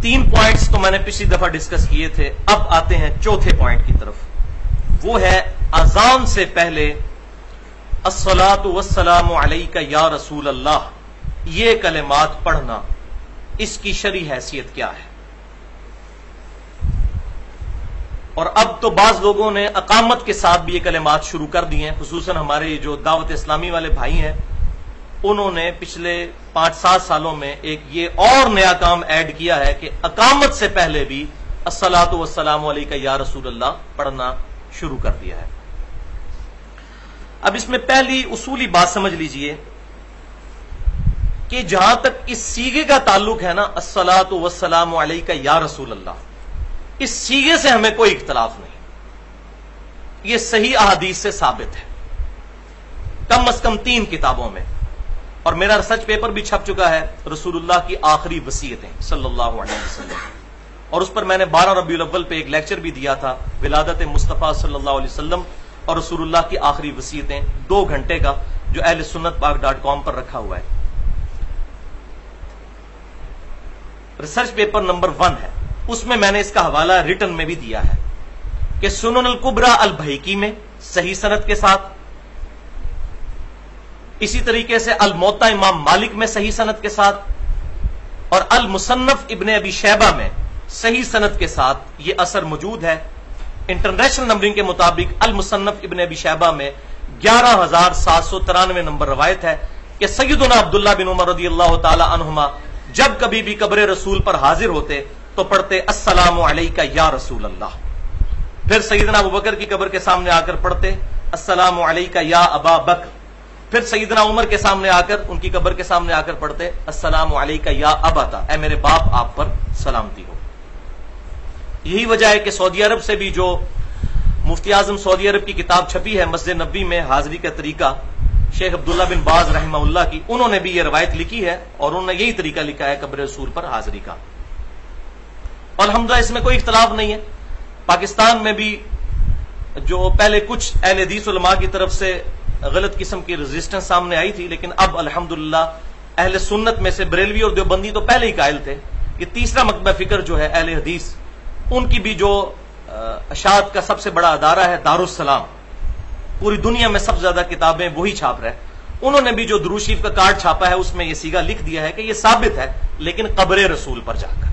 3 points تو میں نے پچھلی دفعہ ڈسکس کیے تھے. اب آتے ہیں چوتھے پوائنٹ کی طرف. وہ ہے اذان سے پہلے الصلاۃ والسلام علیک یا رسول اللہ، یہ کلمات پڑھنا، اس کی شرعی حیثیت کیا ہے؟ اور اب تو بعض لوگوں نے اقامت کے ساتھ بھی یہ کلمات شروع کر دی ہیں، خصوصاً ہمارے جو دعوت اسلامی والے بھائی ہیں، انہوں نے پچھلے 5-7 سالوں میں ایک یہ اور نیا کام ایڈ کیا ہے کہ اقامت سے پہلے بھی الصلاۃ والسلام علیک یا رسول اللہ پڑھنا شروع کر دیا ہے. اب اس میں پہلی اصولی بات سمجھ لیجئے کہ جہاں تک اس سیغے کا تعلق ہے نا، الصلاۃ والسلام علیک یا رسول اللہ، اس سیغے سے ہمیں کوئی اختلاف نہیں. یہ صحیح احادیث سے ثابت ہے، کم از کم 3 کتابوں میں، اور میرا ریسرچ پیپر بھی چھپ چکا ہے، رسول اللہ کی آخری وصیتیں صلی اللہ علیہ وسلم، اور اس پر میں نے 12 ربیع الاول پہ ایک لیکچر بھی دیا تھا، ولادت مصطفیٰ صلی اللہ علیہ وسلم اور رسول اللہ کی آخری وصیتیں، 2 گھنٹے کا، جو اہل سنت پاک.com پر رکھا ہوا ہے. ریسرچ پیپر نمبر 1 ہے، اس میں میں نے اس کا حوالہ ریٹن میں بھی دیا ہے کہ سنن الکبریٰ البیہقی میں صحیح سند کے ساتھ، اسی طریقے سے الموطا امام مالک میں صحیح سند کے ساتھ، اور المصنف ابن ابی شیبہ میں صحیح سند کے ساتھ یہ اثر موجود ہے. انٹرنیشنل نمبرنگ کے مطابق المصنف ابن ابی شیبہ میں 11,793 نمبر روایت ہے کہ سیدنا عبداللہ بن عمر رضی اللہ تعالی عنہما جب کبھی بھی قبر رسول پر حاضر ہوتے تو پڑھتے السلام علیک یا رسول اللہ. پھر سیدنا ابوبکر کی قبر کے سامنے آ کر پڑھتے السلام علیک یا ابا بکر. پھر سیدنا عمر کے سامنے آ کر، ان کی قبر کے سامنے آ کر پڑھتے السلام علیک یا اباتا، اے میرے باپ آپ پر سلامتی ہو. یہی وجہ ہے کہ سعودی عرب سے بھی جو مفتی اعظم سعودی عرب کی کتاب چھپی ہے مسجد نبوی میں حاضری کا طریقہ، شیخ عبداللہ بن باز رحمہ اللہ کی، انہوں نے بھی یہ روایت لکھی ہے اور انہوں نے یہی طریقہ لکھا ہے قبر رسول پر حاضری کا. اور الحمدللہ اس میں کوئی اختلاف نہیں ہے. پاکستان میں بھی جو پہلے کچھ اہل حدیث علماء کی طرف سے غلط قسم کی ریزسٹنس سامنے آئی تھی، لیکن اب الحمدللہ اہل سنت میں سے بریلوی اور دیوبندی تو پہلے ہی قائل تھے. یہ تیسرا مکتبہ فکر جو ہے اہل حدیث، ان کی بھی جو اشاعت کا سب سے بڑا ادارہ ہے دارالسلام، پوری دنیا میں سب سے زیادہ کتابیں وہی چھاپ رہے، انہوں نے بھی جو درود شریف کا کارڈ چھاپا ہے اس میں یہ سیگا لکھ دیا ہے کہ یہ ثابت ہے، لیکن قبر رسول پر جا کر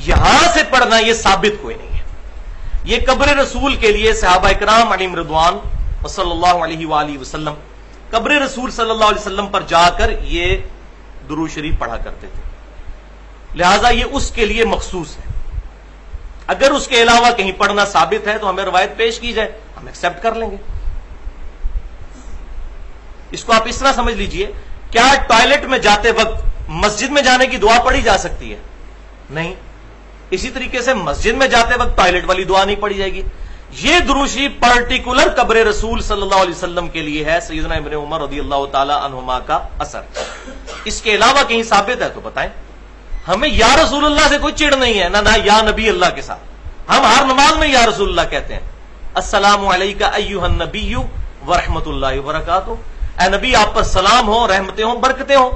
یہاں سے پڑھنا یہ ثابت کوئی نہیں ہے. یہ قبر رسول کے لیے صحابہ کرام علیہم رضوان صلی اللہ علیہ وآلہ وسلم قبر رسول صلی اللہ علیہ وسلم پر جا کر یہ درود شریف پڑھا کرتے تھے، لہذا یہ اس کے لیے مخصوص ہے. اگر اس کے علاوہ کہیں پڑھنا ثابت ہے تو ہمیں روایت پیش کی جائے، ہم ایکسپٹ کر لیں گے. اس کو آپ اس طرح سمجھ لیجئے، کیا ٹوائلٹ میں جاتے وقت مسجد میں جانے کی دعا پڑھی جا سکتی ہے؟ نہیں. اسی طریقے سے مسجد میں جاتے وقت ٹوائلٹ والی دعا نہیں پڑھی جائے گی. یہ درود شریف پرٹیکولر قبر رسول صلی اللہ علیہ وسلم کے لیے ہے، سیدنا ابن عمر رضی اللہ تعالی عنہما کا اثر. اس کے علاوہ کہیں ثابت ہے تو بتائیں. ہمیں یا رسول اللہ سے کوئی چڑ نہیں ہے، نہ یا نبی اللہ کے ساتھ. ہم ہر نماز میں یا رسول اللہ کہتے ہیں. السلام علیکہ ایھا النبی ورحمۃ اللہ وبرکاتہ، اے نبی آپ پر سلام ہو، رحمتیں ہوں، برکتیں ہوں.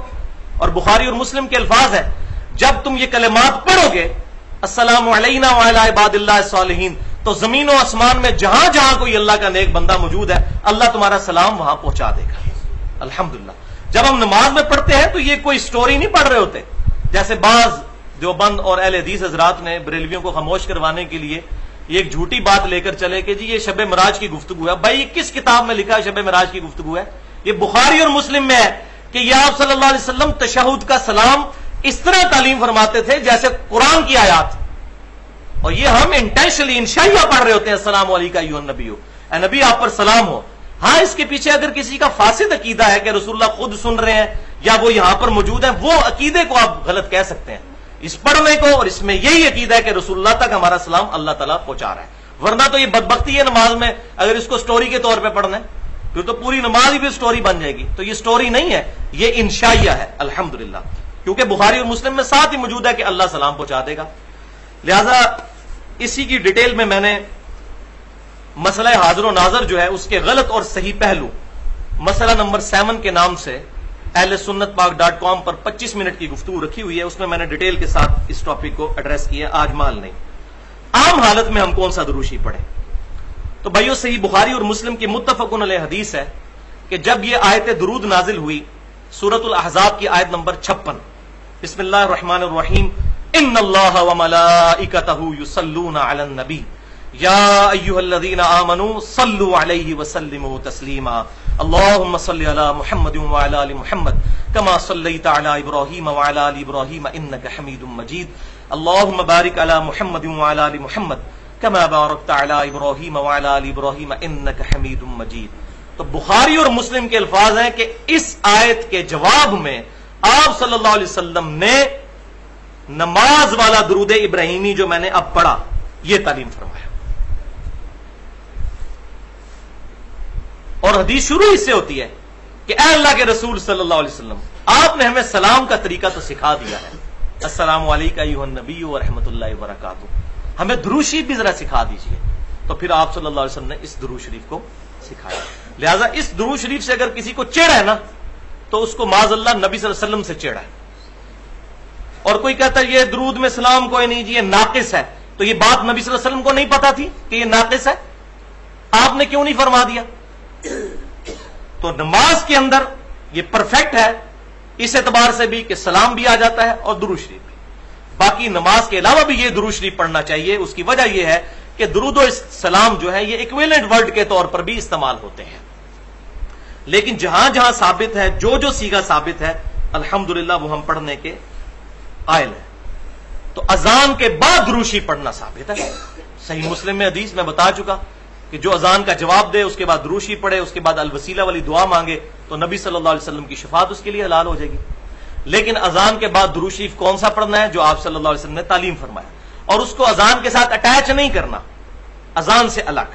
اور بخاری اور مسلم کے الفاظ ہیں، جب تم یہ کلمات پڑھو گے السلام علینا وعلی عباد اللہ الصالحین، تو زمین و آسمان میں جہاں جہاں کوئی اللہ کا نیک بندہ موجود ہے اللہ تمہارا سلام وہاں پہنچا دے گا. الحمدللہ. جب ہم نماز میں پڑھتے ہیں تو یہ کوئی سٹوری نہیں پڑھ رہے ہوتے، جیسے بعض دیوبند اور اہل حدیث حضرات نے بریلویوں کو خاموش کروانے کے لیے یہ ایک جھوٹی بات لے کر چلے کہ جی یہ شب معراج کی گفتگو ہے. بھائی کس کتاب میں لکھا ہے شب معراج کی گفتگو ہے؟ یہ بخاری اور مسلم میں ہے کہ یہ آپ صلی اللہ علیہ وسلم تشہد کا سلام اس طرح تعلیم فرماتے تھے جیسے قرآن کی آیات، اور یہ ہم انٹینشنلی انشائیہ پڑھ رہے ہوتے ہیں السلام علیکم ایھا النبی، اے نبی آپ پر سلام ہو. ہاں اس کے پیچھے اگر کسی کا فاسد عقیدہ ہے کہ رسول اللہ خود سن رہے ہیں یا وہ یہاں پر موجود ہیں، وہ عقیدے کو آپ غلط کہہ سکتے ہیں. اس پڑھنے کو اور اس میں یہی عقیدہ ہے کہ رسول اللہ تک ہمارا سلام اللہ تعالیٰ پہنچا رہا ہے، ورنہ تو یہ بدبختی ہے نماز میں اگر اس کو سٹوری کے طور پہ پڑھنا ہے پھر تو پوری نماز ہی بھی سٹوری بن جائے گی. تو یہ سٹوری نہیں ہے، یہ انشائیہ ہے الحمدللہ، کیونکہ بخاری اور مسلم میں ساتھ ہی موجود ہے کہ اللہ سلام پہنچا دے گا. لہذا اسی کی ڈیٹیل میں نے مسئلہ حاضر و ناظر جو ہے اس کے غلط اور صحیح پہلو مسئلہ نمبر 7 کے نام سے اہل سنت پاک .com پر 25 منٹ کی گفتگو رکھی ہوئی ہے، اس میں نے ڈیٹیل کے ساتھ اس ٹاپک کو ایڈریس کیا، آج مال نہیں۔ عام حالت میں ہم کون سا درود شریف پڑھیں؟ تو بھائیو، صحیح بخاری اور مسلم کی متفق علیہ حدیث ہے کہ جب یہ آیت درود نازل ہوئی، سورۃ الاحزاب کی آیت نمبر 56، بسم اللہ الرحمن الرحیم، ان اللہ وملائکتہ یصلون علی النبی یا ایھا الذین آمنوا صلوا علیہ وسلموا تسلیما اللهم صل علی محمد وعلی آل محمد کما صلیت علی ابراہیم وعلی آل ابراہیم انک حمید مجید اللهم بارک علی محمد وعلی آل محمد کما بارکت علی ابراہیم وعلی آل ابراہیم انک حمید مجید۔ تو بخاری اور مسلم کے الفاظ ہیں کہ اس آیت کے جواب میں آپ صلی اللہ علیہ وسلم نے نماز والا درود ابراہیمی جو میں نے اب پڑھا یہ تعلیم فرمایا، اور حدیث شروع اس سے ہوتی ہے کہ اے اللہ کے رسول صلی اللہ علیہ وسلم، آپ نے ہمیں سلام کا طریقہ تو سکھا دیا ہے، السلام علیکم ایھا النبی ورحمۃ اللہ وبرکاتہ، ہمیں درود شریف بھی ذرا سکھا دیجیے۔ تو پھر آپ صلی اللہ علیہ وسلم نے اس درود شریف کو سکھایا۔ لہذا اس درود شریف سے اگر کسی کو چڑھا ہے نا تو اس کو معاذ اللہ نبی صلی اللہ علیہ وسلم سے چڑھا ہے، اور کوئی کہتا ہے یہ درود میں سلام کوئی نہیں جی یہ ناقص ہے، تو یہ بات نبی صلی اللہ علیہ وسلم کو نہیں پتا تھی کہ یہ ناقص ہے؟ آپ نے کیوں نہیں فرما دیا؟ تو نماز کے اندر یہ پرفیکٹ ہے اس اعتبار سے بھی کہ سلام بھی آ جاتا ہے اور درود شریف بھی۔ باقی نماز کے علاوہ بھی یہ درود شریف پڑھنا چاہیے، اس کی وجہ یہ ہے کہ درود و سلام جو ہے یہ ایکویلنٹ ورڈ کے طور پر بھی استعمال ہوتے ہیں، لیکن جہاں جہاں ثابت ہے، جو سیگا ثابت ہے الحمدللہ وہ ہم پڑھنے کے قائل ہیں۔ تو اذان کے بعد درود شریف پڑھنا ثابت ہے، صحیح مسلم میں حدیث میں بتا چکا کہ جو اذان کا جواب دے اس کے بعد درود شریف پڑھے، اس کے بعد الوسیلہ والی دعا مانگے تو نبی صلی اللہ علیہ وسلم کی شفاعت اس کے لیے حلال ہو جائے گی۔ لیکن اذان کے بعد درود شریف کون سا پڑھنا ہے؟ جو آپ صلی اللہ علیہ وسلم نے تعلیم فرمایا، اور اس کو اذان کے ساتھ اٹیچ نہیں کرنا، اذان سے الگ۔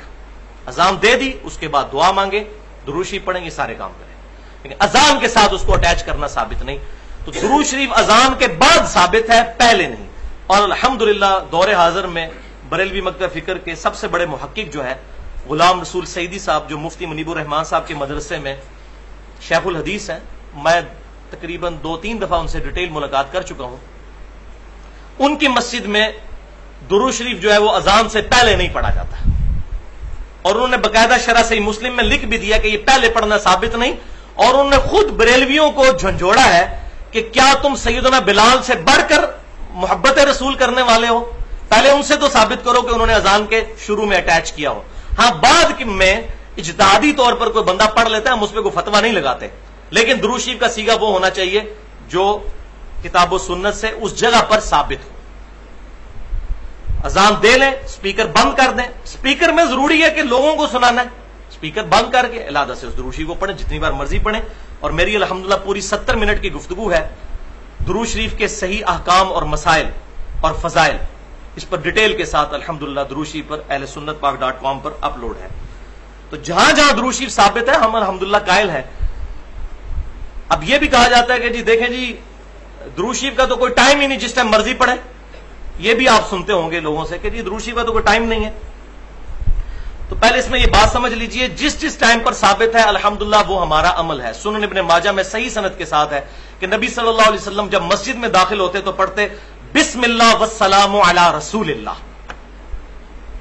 اذان دے دی اس کے بعد دعا مانگے، درود شریف پڑھیں، یہ سارے کام کریں، لیکن اذان کے ساتھ اس کو اٹیچ کرنا ثابت نہیں۔ تو درود شریف اذان کے بعد ثابت ہے، پہلے نہیں۔ اور الحمدللہ دور حاضر میں بریلوی مکتب فکر کے سب سے بڑے محقق جو ہے غلام رسول سعیدی صاحب، جو مفتی منیب الرحمان صاحب کے مدرسے میں شیخ الحدیث ہیں، میں تقریباً 2-3 دفعہ ان سے ڈیٹیل ملاقات کر چکا ہوں، ان کی مسجد میں درود شریف جو ہے وہ اذان سے پہلے نہیں پڑھا جاتا، اور انہوں نے باقاعدہ شرح صحیح مسلم میں لکھ بھی دیا کہ یہ پہلے پڑھنا ثابت نہیں، اور انہوں نے خود بریلویوں کو جھنجھوڑا ہے کہ کیا تم سیدنا بلال سے بڑھ کر محبت رسول کرنے والے ہو؟ پہلے ان سے تو ثابت کرو کہ انہوں نے اذان کے شروع میں اٹیچ کیا ہو۔ ہاں بعد میں اجتہادی طور پر کوئی بندہ پڑھ لیتا ہے، ہم اس پہ کوئی فتویٰ نہیں لگاتے، لیکن درود شریف کا سیگا وہ ہونا چاہیے جو کتاب و سنت سے اس جگہ پر ثابت ہو۔ اذان دے لیں، سپیکر بند کر دیں، سپیکر میں ضروری ہے کہ لوگوں کو سنانا ہے، سپیکر بند کر کے علیحدہ سے اس درود شریف کو پڑھیں، جتنی بار مرضی پڑھیں۔ اور میری الحمدللہ پوری 70 منٹ کی گفتگو ہے درود شریف کے صحیح احکام اور مسائل اور فضائل، اس پر ڈیٹیل کے ساتھ الحمدللہ درود شریف پر اہل سنت پاک .com پر اپلوڈ ہے۔ تو جہاں جہاں درود شریف ثابت ہے ہم الحمدللہ قائل ہیں۔ اب یہ بھی کہا جاتا ہے کہ جی دیکھیں جی درود شریف کا تو کوئی ٹائم ہی نہیں، جس ٹائم مرضی پڑھے، یہ بھی آپ سنتے ہوں گے لوگوں سے کہ جی درود شریف کا تو کوئی ٹائم نہیں ہے۔ تو پہلے اس میں یہ بات سمجھ لیجئے، جس ٹائم پر ثابت ہے الحمدللہ وہ ہمارا عمل ہے۔ سنن ابن ماجہ میں صحیح سند کے ساتھ ہے کہ نبی صلی اللہ علیہ وسلم جب مسجد میں داخل ہوتے تو پڑھتے بسم اللہ والسلام علی رسول اللہ۔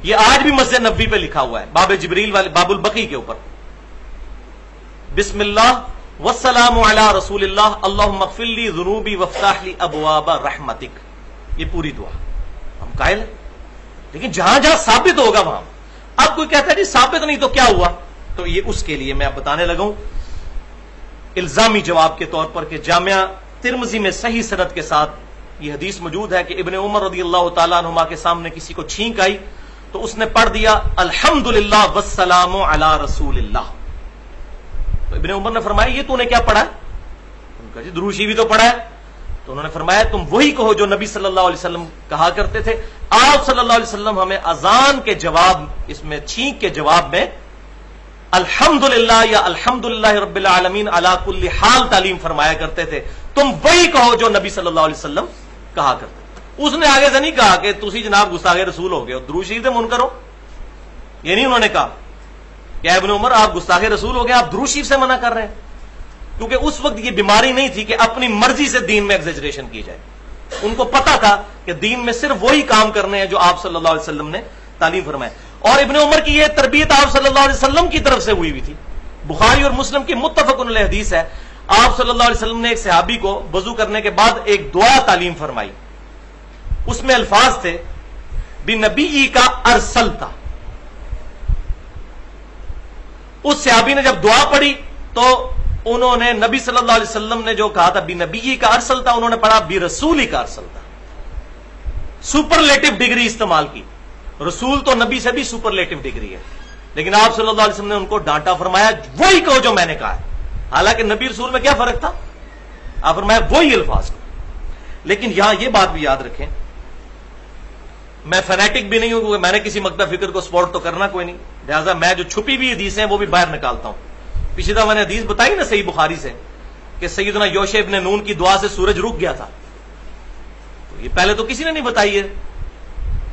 یہ آج بھی مسجد نبوی پہ لکھا ہوا ہے، باب جبریل والے باب البقی کے اوپر، بسم اللہ والسلام علی رسول اللہ اللہم اغفر لی ذنوبی وافتح لی ابواب رحمتک، یہ پوری دعا ہم قائل ہیں۔ لیکن جہاں جہاں ثابت ہوگا وہاں، اب کوئی کہتا ہے جی ثابت نہیں تو کیا ہوا؟ تو یہ اس کے لیے میں اب بتانے لگا ہوں الزامی جواب کے طور پر کہ جامعہ ترمذی میں صحیح سند کے ساتھ یہ حدیث موجود ہے کہ ابن عمر رضی اللہ تعالیٰ عنہما کے سامنے کسی کو چھینک آئی تو اس نے پڑھ دیا الحمدللہ والسلام علی رسول اللہ۔ تو ابن عمر نے فرمایا یہ تو نے کیا پڑھا ہے؟ ان کا جی درود شریف تو پڑھا ہے۔ تو انہوں نے فرمایا تم وہی کہو جو نبی صلی اللہ علیہ وسلم کہا کرتے تھے۔ آپ صلی اللہ علیہ وسلم ہمیں اذان کے جواب، اس میں چھینک کے جواب میں الحمدللہ یا الحمدللہ رب العالمین علی کل حال تعلیم فرمایا کرتے تھے، تم وہی کہو جو نبی صلی اللہ علیہ وسلم کہا کرتے تھے۔ اس نے آگے سے نہیں کہا کہ تسی جناب گستاخ رسول ہو گئے ہو، درود شریف سے منکر ہو، یہ نہیں انہوں نے کہا کہ ابن عمر آپ گستاخ رسول ہو گئے، آپ درود شریف سے منع کر رہے ہیں۔ کیونکہ اس وقت یہ بیماری نہیں تھی کہ اپنی مرضی سے دین میں ایگزیجریشن کی جائے. ان کو پتا تھا کہ دین میں صرف وہی کام کرنے ہیں جو آپ صلی اللہ علیہ وسلم نے تعلیم فرمائے. اور ابن عمر کی یہ تربیت آپ صلی اللہ علیہ وسلم کی طرف سے ہوئی تھی. بخاری اور مسلم کی متفق علیہ حدیث ہے, آپ صلی اللہ علیہ وسلم نے ایک صحابی کو وضو کرنے کے بعد ایک دعا تعلیم فرمائی. اس میں الفاظ تھے بنبی کا ارسلتا. اس صحابی نے جب دعا پڑھی تو انہوں نے نبی صلی اللہ علیہ وسلم نے جو کہا تھا بنبی کا ارسلتا, انہوں نے پڑھا برسولی کا ارسلتا. سپرلیٹو ڈگری استعمال کی. رسول تو نبی سے بھی سپرلیٹو ڈگری ہے, لیکن آپ صلی اللہ علیہ وسلم نے ان کو ڈانٹا, فرمایا وہی کہو جو میں نے کہا ہے. حالانکہ نبی رسول میں کیا فرق تھا؟ آپ فرمایا وہی الفاظ کو. لیکن یہاں یہ بات بھی یاد رکھیں, میں فینیٹک بھی نہیں ہوں کیونکہ میں نے کسی مکتب فکر کو سپورٹ تو کرنا کوئی نہیں, لہٰذا میں جو چھپی ہوئی حدیثیں ہیں وہ بھی باہر نکالتا ہوں. پچھلی دفعہ میں نے حدیث بتائی نا صحیح بخاری سے کہ سیدنا یوشع ابن نون کی دعا سے سورج رک گیا تھا. تو یہ پہلے تو کسی نے نہیں بتائی ہے.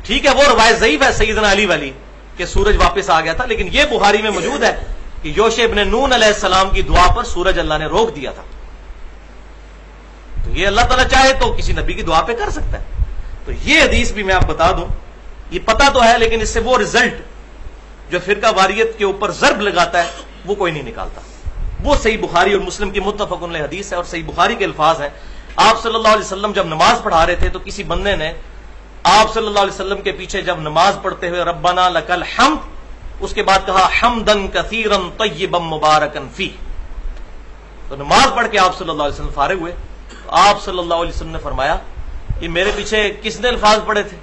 ٹھیک ہے وہ روایت ضعیف ہے سیدنا علی والی کہ سورج واپس آ گیا تھا, لیکن یہ بخاری میں موجود ہے کہ یوشع ابن نون علیہ السلام کی دعا پر سورج اللہ نے روک دیا تھا. تو یہ اللہ تعالیٰ چاہے تو کسی نبی کی دعا پہ کر سکتا ہے. تو یہ حدیث بھی میں آپ بتا دوں, یہ پتا تو ہے لیکن اس سے وہ رزلٹ جو فرقہ واریت کے اوپر ضرب لگاتا ہے وہ کوئی نہیں نکالتا. وہ صحیح بخاری اور مسلم کی متفق علیہ حدیث ہے اور صحیح بخاری کے الفاظ ہیں. آپ صلی اللہ علیہ وسلم جب نماز پڑھا رہے تھے تو کسی بندے نے آپ صلی اللہ علیہ وسلم کے پیچھے جب نماز پڑھتے ہوئے ربنا لکل حمد, اس کے بعد کہا حمدن کثیرا طیبا مبارکا فیہ. تو نماز پڑھ کے آپ صلی اللہ علیہ وسلم فارغ ہوئے تو آپ صلی اللہ علیہ وسلم نے فرمایا یہ میرے پیچھے کس نے الفاظ پڑھے تھے؟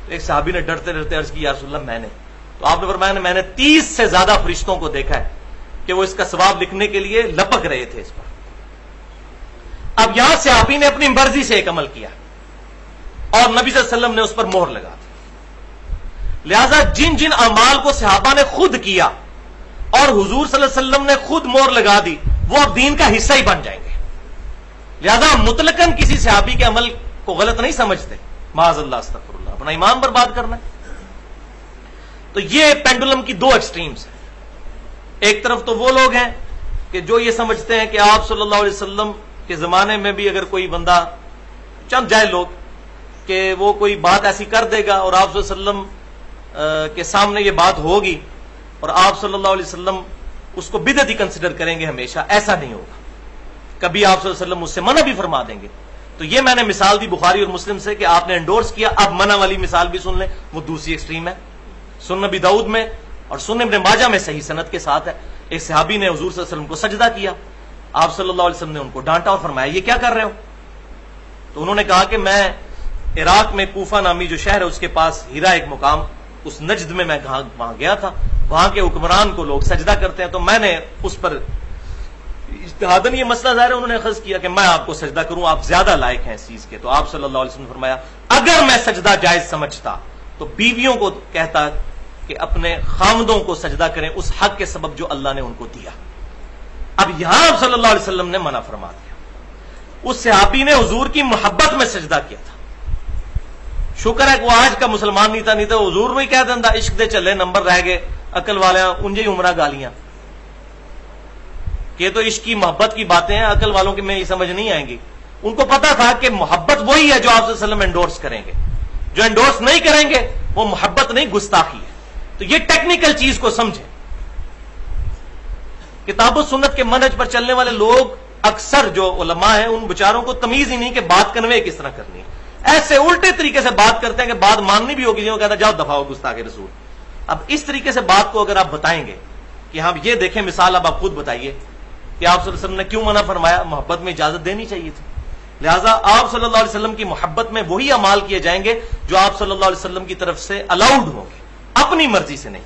ایک صحابی نے ڈرتے ڈرتے عرض کی یا رسول اللہ میں نے. تو آپ نے فرمایا میں نے 30 سے زیادہ فرشتوں کو دیکھا ہے کہ وہ اس کا ثواب لکھنے کے لیے لپک رہے تھے اس پر. اب یہاں صحابی نے اپنی مرضی سے ایک عمل کیا اور نبی صلی اللہ علیہ وسلم نے اس پر مہر لگا دی. لہذا جن جن اعمال کو صحابہ نے خود کیا اور حضور صلی اللہ علیہ وسلم نے خود مہر لگا دی وہ اب دین کا حصہ ہی بن جائیں گے. لہذا مطلقاً کسی صحابی کے عمل کو غلط نہیں سمجھتے, معاذ اللہ استغفر اللہ, اپنا ایمان برباد کرنا ہے. تو یہ پینڈولم کی دو ایکسٹریمز ہیں. ایک طرف تو وہ لوگ ہیں کہ جو یہ سمجھتے ہیں کہ آپ صلی اللہ علیہ وسلم کے زمانے میں بھی اگر کوئی بندہ, چند جائے لوگ, کہ وہ کوئی بات ایسی کر دے گا اور آپ صلی اللہ علیہ وسلم کے سامنے یہ بات ہوگی اور آپ صلی اللہ علیہ وسلم اس کو بدعت ہی کنسیڈر کریں گے ہمیشہ. ایسا نہیں ہوگا. کبھی آپ صلی اللہ علیہ وسلم اس سے منع بھی فرما دیں گے. تو یہ میں نے مثال دی بخاری اور مسلم سے کہ آپ نے انڈورس کیا. اب منع والی مثال بھی سن لیں, وہ دوسری ایکسٹریم ہے. سنن ابی داؤد میں اور سنن ابن ماجہ میں صحیح سند کے ساتھ ہے, ایک صحابی نے حضور صلی اللہ علیہ وسلم کو سجدہ کیا. آپ صلی اللہ علیہ وسلم نے ان کو ڈانٹا اور فرمایا یہ کیا کر رہے ہو؟ تو انہوں نے کہا کہ میں عراق میں کوفہ نامی جو شہر ہے اس کے پاس ہیرا ایک مقام, اس نجد میں وہاں گیا تھا, وہاں کے حکمران کو لوگ سجدہ کرتے ہیں تو میں نے اس پر اجتہاداً یہ مسئلہ ظاہر ہے انہوں نے اخذ کیا کہ میں آپ کو سجدہ کروں, آپ زیادہ لائق ہیں اس چیز کے. تو آپ صلی اللہ علیہ وسلم نے فرمایا اگر میں سجدہ جائز سمجھتا تو بیویوں کو کہتا کہ اپنے خامدوں کو سجدہ کریں اس حق کے سبب جو اللہ نے ان کو دیا. اب یہاں آپ صلی اللہ علیہ وسلم نے منع فرما دیا. اس صحابی نے حضور کی محبت میں سجدہ کیا تھا. شکر ہے کہ وہ آج کا مسلمان نہیں تھا حضور میں ہی کہہ دینا عشق دے چلے نمبر رہ گئے عقل والے انجے ہی عمرہ گالیاں کہ تو عشق کی محبت کی باتیں ہیں, عقل والوں کی میں یہ سمجھ نہیں آئیں گی. ان کو پتا تھا کہ محبت وہی ہے جو آپ صلی اللہ علیہ وسلم انڈورس کریں گے, جو انڈورس نہیں کریں گے وہ محبت نہیں گستاخی ہے. تو یہ ٹیکنیکل چیز کو سمجھیں. کتاب و سنت کے منہج پر چلنے والے لوگ اکثر جو علماء ہیں ان بچاروں کو تمیز ہی نہیں کہ بات کنوے کس طرح کرنی ہے. ایسے الٹے طریقے سے بات کرتے ہیں کہ بات ماننی بھی ہوگی, جو کہتا ہے جاؤ دفاع ہو گستاخ رسول. اب اس طریقے سے بات کو اگر آپ بتائیں گے کہ ہم یہ دیکھیں مثال, اب آپ خود بتائیے کہ آپ صلی اللہ علیہ وسلم نے کیوں منع فرمایا؟ محبت میں اجازت دینی چاہیے تھی. لہٰذا آپ صلی اللہ علیہ وسلم کی محبت میں وہی اعمال کیے جائیں گے جو آپ صلی اللہ علیہ وسلم کی طرف سے الاؤڈ ہوں گے, اپنی مرضی سے نہیں.